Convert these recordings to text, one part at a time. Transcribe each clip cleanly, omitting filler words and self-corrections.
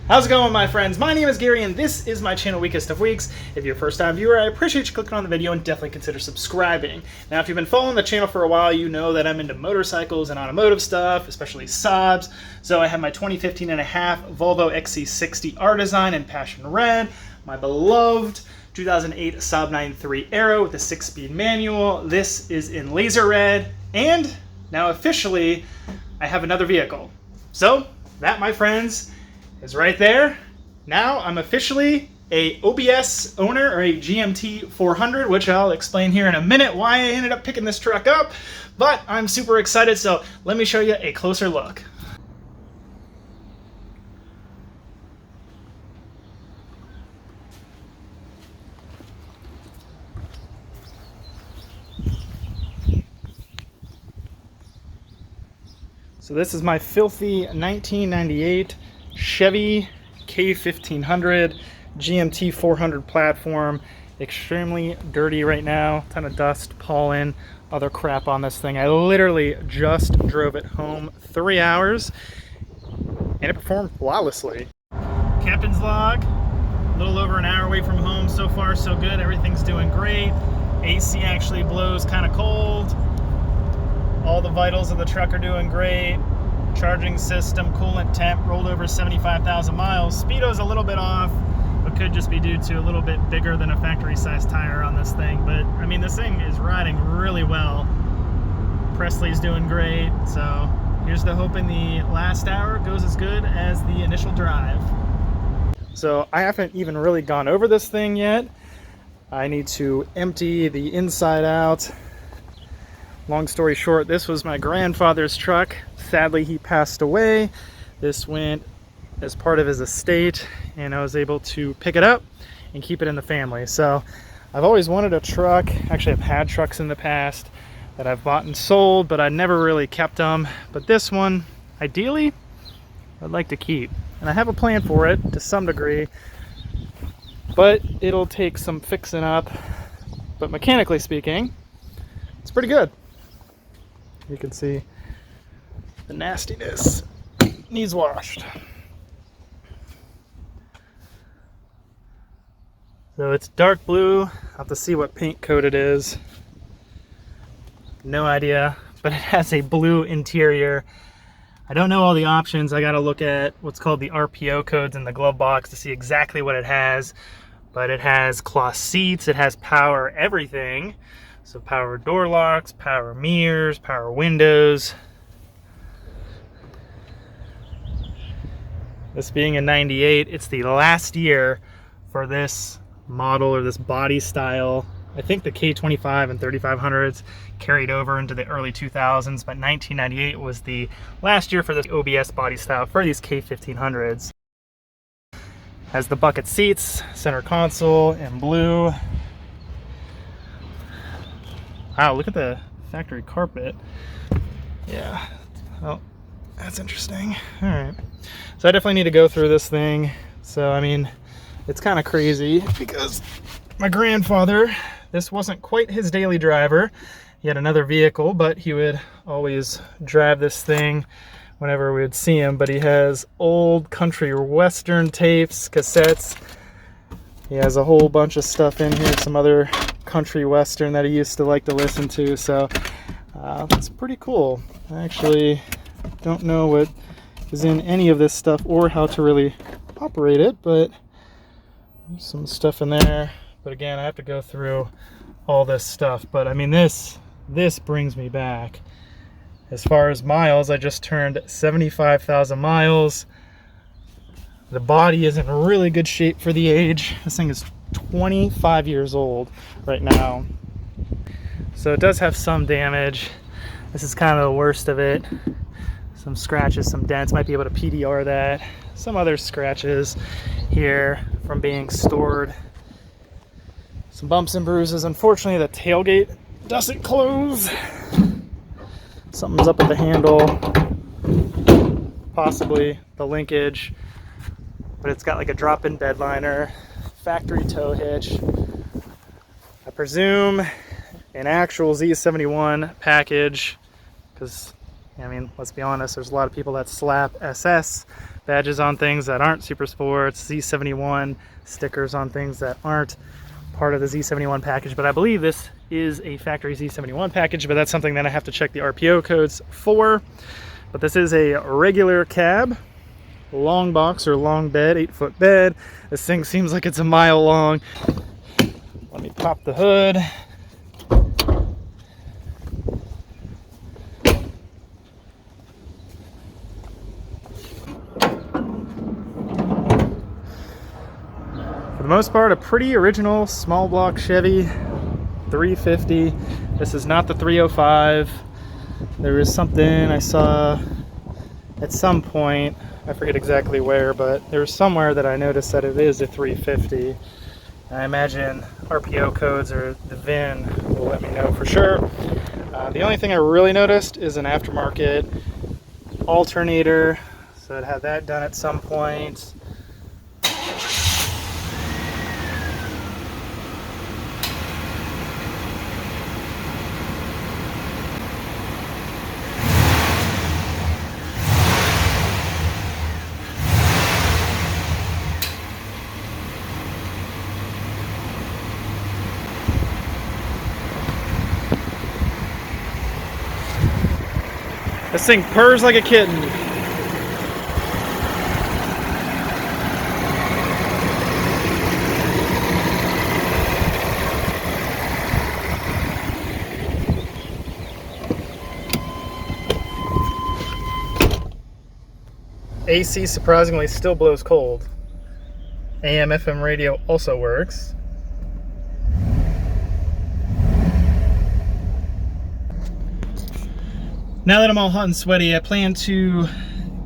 How's it going, my friends? My name is Gary and this is my channel Weakest of Weeks. If you're a first time viewer, I appreciate you clicking on the video and definitely consider subscribing. Now, if you've been following the channel for a while, you know that I'm into motorcycles and automotive stuff, especially Saabs. So I have my 2015 and a half Volvo XC60 R Design in Passion Red, my beloved 2008 Saab 9-3 Aero with a 6-speed manual. This is in Laser Red, and now officially I have another vehicle. So that, my friends, is right there. Now I'm officially a OBS owner, or a GMT400, which I'll explain here in a minute why I ended up picking this truck up, but I'm super excited, so let me show you a closer look. So this is my filthy 1998 Chevy K1500 GMT400 platform. Extremely dirty right now, ton of dust, pollen, other crap on this thing. I literally just drove it home 3 hours and it performed flawlessly. Captain's log, a little over an hour away from home. So far so good, everything's doing great. AC actually blows kind of cold. All the vitals of the truck are doing great. Charging system, coolant temp, rolled over 75,000 miles. Speedo's a little bit off, but could just be due to a little bit bigger than a factory size tire on this thing. But I mean, this thing is riding really well. Presley's doing great. So here's to hoping the last hour goes as good as the initial drive. So I haven't even really gone over this thing yet. I need to empty the inside out. Long story short, this was my grandfather's truck. Sadly, he passed away. This went as part of his estate, and I was able to pick it up and keep it in the family. So I've always wanted a truck. Actually, I've had trucks in the past that I've bought and sold, but I never really kept them. But this one, ideally, I'd like to keep. And I have a plan for it to some degree, but it'll take some fixing up. But mechanically speaking, it's pretty good. You can see the nastiness needs washed. So it's dark blue. I'll have to see what paint coat it is. No idea, but it has a blue interior. I don't know all the options. I gotta look at what's called the RPO codes in the glove box to see exactly what it has. But it has cloth seats, it has power everything. So power door locks, power mirrors, power windows. This being a 98, it's the last year for this model or this body style. I think the K25 and 3500s carried over into the early 2000s, but 1998 was the last year for this OBS body style for these K1500s. Has the bucket seats, center console in blue. Wow, look at the factory carpet. Yeah, well, that's interesting. All right, so I definitely need to go through this thing. So, I mean, it's kind of crazy because my grandfather, this wasn't quite his daily driver. He had another vehicle, but he would always drive this thing whenever we would see him. But he has old country western tapes, cassettes. He has a whole bunch of stuff in here, some other country western that he used to like to listen to. So it's pretty cool. I actually don't know what is in any of this stuff or how to really operate it, but there's some stuff in there. But again, I have to go through all this stuff. But I mean, this brings me back. As far as miles, I just turned 75,000 miles. The body is in really good shape for the age. This thing is 25 years old right now. So it does have some damage. This is kind of the worst of it. Some scratches, some dents. Might be able to PDR that. Some other scratches here from being stored. Some bumps and bruises. Unfortunately, the tailgate doesn't close. Something's up with the handle. Possibly the linkage. But it's got like a drop-in bed liner, factory tow hitch. I presume an actual Z71 package, because I mean, let's be honest, there's a lot of people that slap SS badges on things that aren't Super Sports, Z71 stickers on things that aren't part of the Z71 package, but I believe this is a factory Z71 package, but that's something that I have to check the RPO codes for. But this is a regular cab, long box or long bed, 8-foot bed. This thing seems like it's a mile long. Let me pop the hood. For the most part, a pretty original small block Chevy 350. This is not the 305. There is something I saw at some point, I forget exactly where, but there was somewhere that I noticed that it is a 350. I imagine RPO codes or the VIN will let me know for sure. The only thing I really noticed is an aftermarket alternator, so it had that done at some point. This thing purrs like a kitten. AC surprisingly still blows cold. AM FM radio also works. Now that I'm all hot and sweaty, I plan to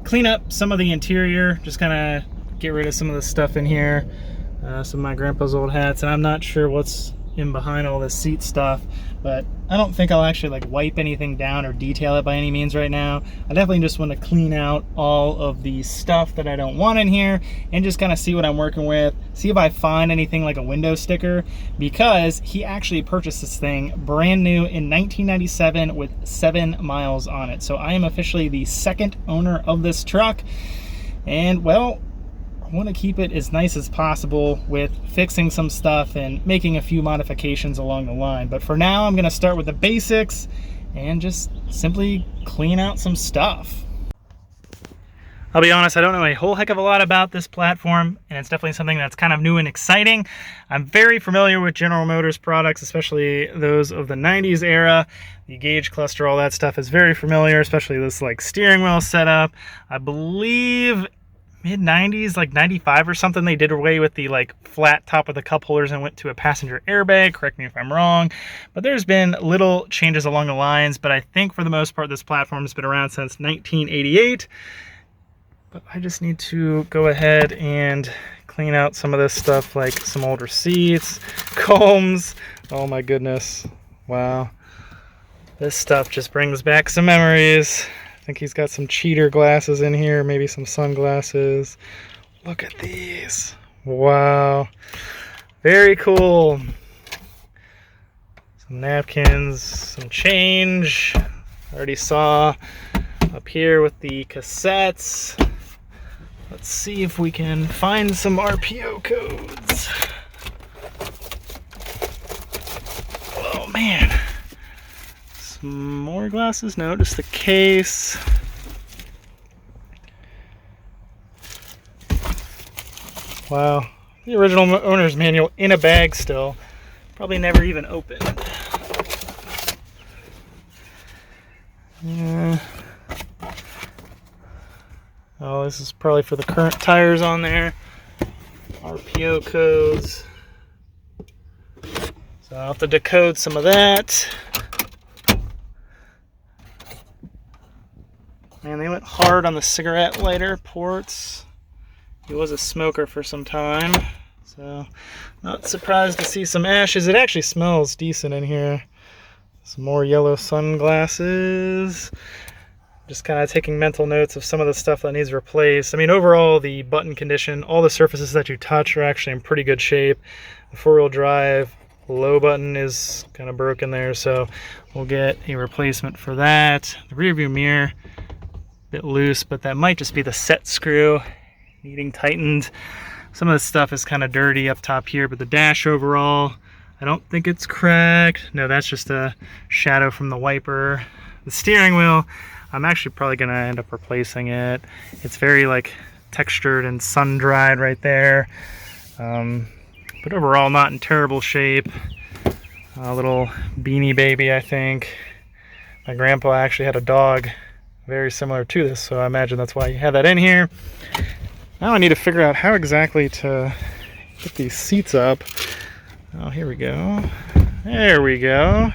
clean up some of the interior, just kind of get rid of some of the stuff in here, some of my grandpa's old hats, and I'm not sure what's in behind all this seat stuff, but I don't think I'll actually like wipe anything down or detail it by any means right now. I definitely just want to clean out all of the stuff that I don't want in here and just kind of see what I'm working with, see if I find anything like a window sticker, because he actually purchased this thing brand new in 1997 with 7 miles on it. So I am officially the second owner of this truck, and well, I want to keep it as nice as possible with fixing some stuff and making a few modifications along the line. But for now, I'm going to start with the basics and just simply clean out some stuff. I'll be honest, I don't know a whole heck of a lot about this platform, and it's definitely something that's kind of new and exciting. I'm very familiar with General Motors products, especially those of the 90s era. The gauge cluster, all that stuff is very familiar, especially this like steering wheel setup. I believe mid-90s, like 95 or something, they did away with the like flat top of the cup holders and went to a passenger airbag. Correct me if I'm wrong, but there's been little changes along the lines. But I think for the most part, this platform has been around since 1988. But I just need to go ahead and clean out some of this stuff, like some older seats, combs. Oh my goodness, wow, this stuff just brings back some memories. I think he's got some cheater glasses in here, maybe some sunglasses. Look at these. Wow. Very cool. Some napkins, some change. I already saw up here with the cassettes. Let's see if we can find some RPO codes. Oh man. Some more glasses? No, just the case. Wow. The original owner's manual in a bag still. Probably never even opened. Yeah. Oh, this is probably for the current tires on there. RPO codes. So I'll have to decode some of that. Man, they went hard on the cigarette lighter ports. He was a smoker for some time, so not surprised to see some ashes. It actually smells decent in here. Some more yellow sunglasses. Just kind of taking mental notes of some of the stuff that needs replaced. I mean, overall, the button condition, all the surfaces that you touch are actually in pretty good shape. The four-wheel drive low button is kind of broken there, so we'll get a replacement for that. The rear view mirror, bit loose, but that might just be the set screw needing tightened. Some of the stuff is kind of dirty up top here, but the dash overall, I don't think it's cracked. No, that's just a shadow from the wiper. The steering wheel, I'm actually probably gonna end up replacing it. It's very like textured and sun dried right there. But overall not in terrible shape. A little Beanie Baby, I think. My grandpa actually had a dog very similar to this, so I imagine that's why he had that in here. Now I need to figure out how exactly to get these seats up. Oh, here we go. There we go.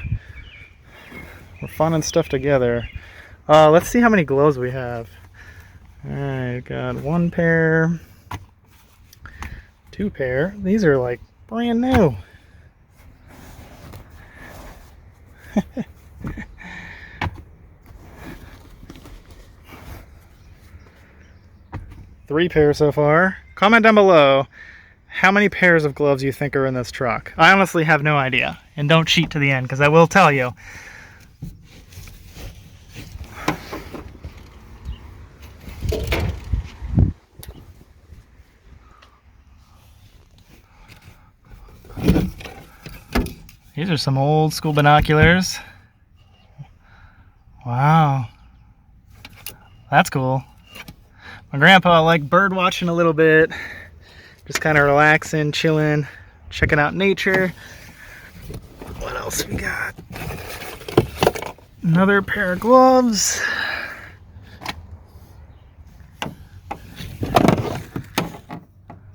We're funning stuff together. Let's see how many gloves we have. Alright, got 1 pair, 2 pair. These are like brand new. 3 pairs so far. Comment down below how many pairs of gloves you think are in this truck. I honestly have no idea. And don't cheat to the end, because I will tell you. These are some old school binoculars. Wow. That's cool. My grandpa liked bird watching a little bit. Just kind of relaxing, chilling, checking out nature. What else we got? Another pair of gloves.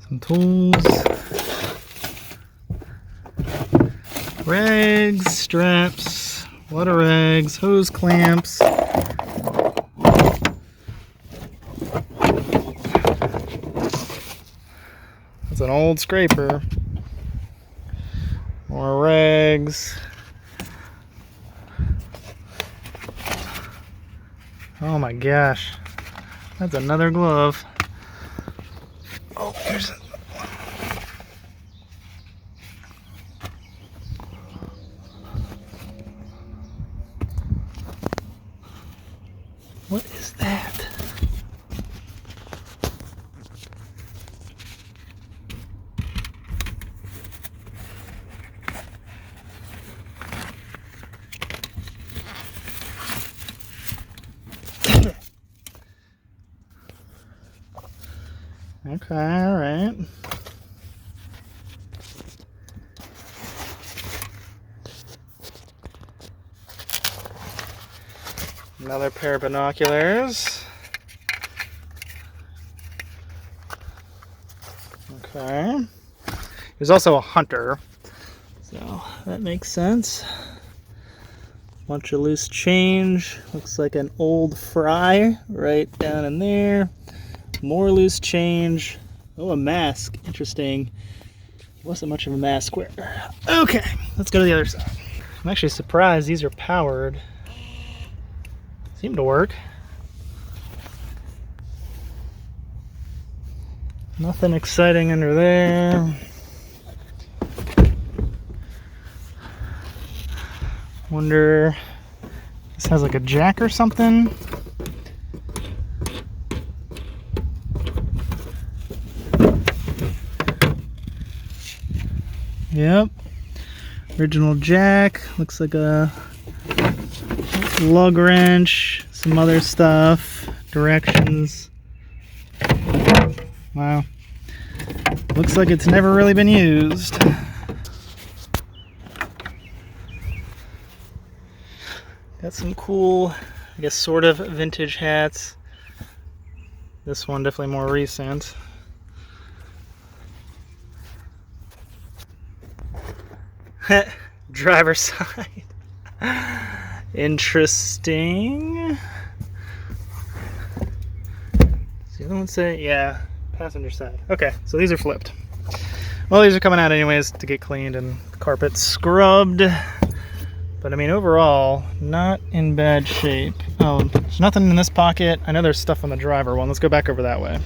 Some tools. Rags, straps, a lot of rags, hose clamps. That's an old scraper. More rags. Oh my gosh. That's another glove. Oh, there's a... What is that? Okay, all right. Another pair of binoculars. Okay. There's also a hunter, so that makes sense. Bunch of loose change. Looks like an old fry right down in there. More loose change. Oh, a mask. Interesting. Wasn't much of a mask wearer. Okay, let's go to the other side. I'm actually surprised these are powered. Seem to work. Nothing exciting under there. Wonder, this has like a jack or something. Yep. Original jack. Looks like a lug wrench, some other stuff, directions. Wow. Looks like it's never really been used. Got some cool, I guess, sort of vintage hats. This one definitely more recent. Driver's side. Interesting. Does the other one say? Yeah, passenger side. Okay, so these are flipped. Well, these are coming out anyways to get cleaned and the carpet scrubbed. But I mean, overall, not in bad shape. Oh, there's nothing in this pocket. I know there's stuff on the driver one. Let's go back over that way.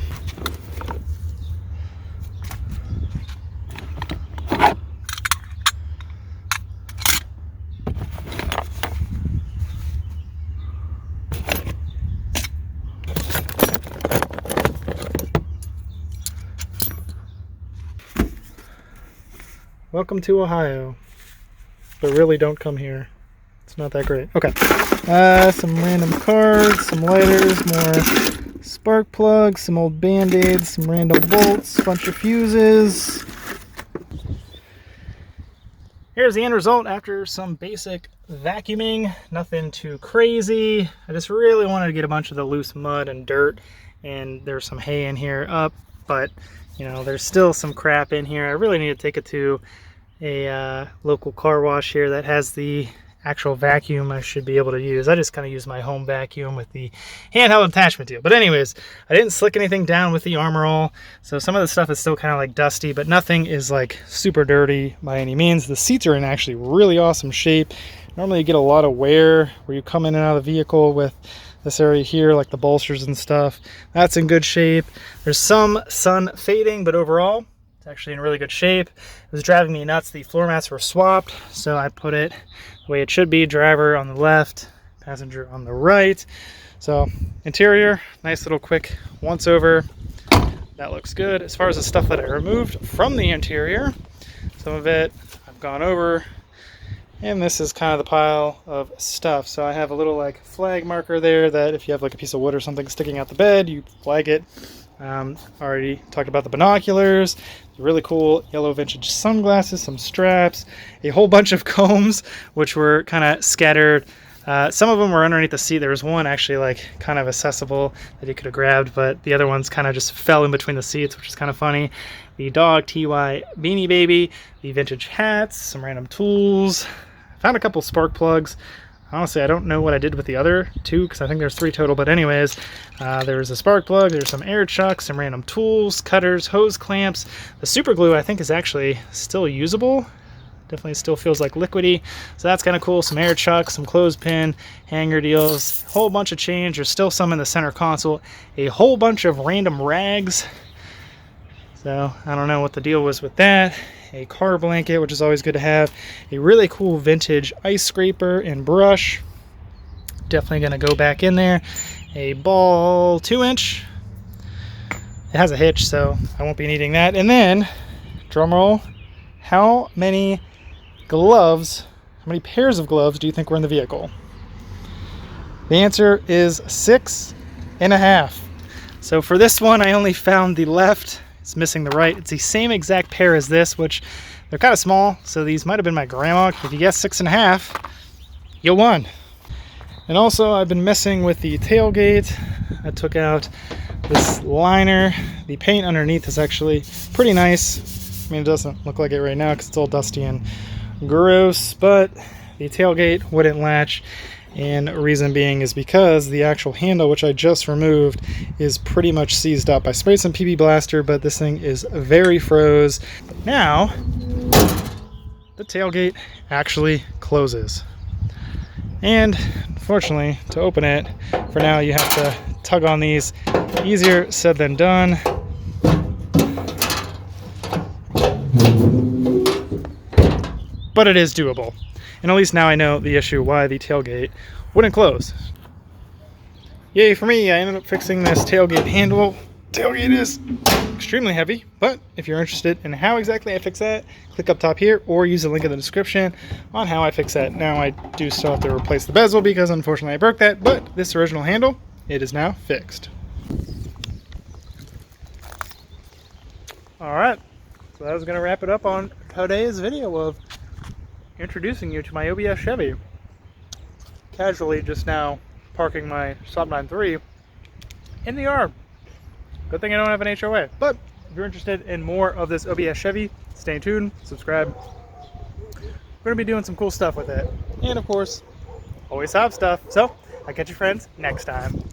Welcome to Ohio. But really don't come here. It's not that great. Okay. Some random cards, some lighters, more spark plugs, some old band-aids, some random bolts, bunch of fuses. Here's the end result after some basic vacuuming. Nothing too crazy. I just really wanted to get a bunch of the loose mud and dirt, and there's some hay in here up, but you know, there's still some crap in here. I really need to take it to a local car wash here that has the actual vacuum I should be able to use. I just kind of use my home vacuum with the handheld attachment deal. But anyways, I didn't slick anything down with the Armor All, so some of the stuff is still kind of like dusty, but nothing is like super dirty by any means. The seats are in actually really awesome shape. Normally you get a lot of wear where you come in and out of the vehicle with this area here, like the bolsters and stuff. That's in good shape. There's some sun fading, but overall it's actually in really good shape. It was driving me nuts. The floor mats were swapped, so I put it the way it should be. Driver on the left, passenger on the right. So interior, nice little quick once over. That looks good. As far as the stuff that I removed from the interior, some of it I've gone over, and this is kind of the pile of stuff. So I have a little like flag marker there that if you have like a piece of wood or something sticking out the bed, you flag it. Already talked about the binoculars, the really cool yellow vintage sunglasses, some straps, a whole bunch of combs, which were kind of scattered. Some of them were underneath the seat. There was one actually like kind of accessible that you could have grabbed, but the other ones kind of just fell in between the seats, which is kind of funny. The dog TY Beanie Baby, the vintage hats, some random tools. Found a couple spark plugs. Honestly, I don't know what I did with the other two because I think there's 3 total. But anyways, there's a spark plug, there's some air chucks, some random tools, cutters, hose clamps. The super glue I think is actually still usable. Definitely still feels like liquidy. So that's kind of cool. Some air chucks, some clothespin, hanger deals, a whole bunch of change. There's still some in the center console. A whole bunch of random rags. So I don't know what the deal was with that. A car blanket, which is always good to have. A really cool vintage ice scraper and brush. Definitely going to go back in there. A ball 2-inch. It has a hitch, so I won't be needing that. And then, drum roll, how many gloves, how many pairs of gloves do you think were in the vehicle? The answer is 6.5. So for this one, I only found the left. It's missing the right. It's the same exact pair as this, which they're kind of small, so these might have been my grandma. If you guessed 6.5, you won. And also, I've been messing with the tailgate. I took out this liner. The paint underneath is actually pretty nice. I mean, it doesn't look like it right now because it's all dusty and gross, but the tailgate wouldn't latch. And reason being is because the actual handle, which I just removed, is pretty much seized up. I sprayed some PB Blaster, but this thing is very froze. But now, the tailgate actually closes. And unfortunately, to open it, for now you have to tug on these. Easier said than done. But it is doable. And at least now I know the issue why the tailgate wouldn't close. Yay for me, I ended up fixing this tailgate handle. Tailgate is extremely heavy, but if you're interested in how exactly I fix that, click up top here or use the link in the description on how I fix that. Now I do still have to replace the bezel because unfortunately I broke that, but this original handle, it is now fixed. Alright, so that was going to wrap it up on today's video of introducing you to my OBS Chevy. Casually just now parking my Saab 9-3 in the yard. Good thing I don't have an HOA. But if you're interested in more of this OBS Chevy, stay tuned, subscribe. We're going to be doing some cool stuff with it. And of course, always have stuff. So, I'll catch you friends next time.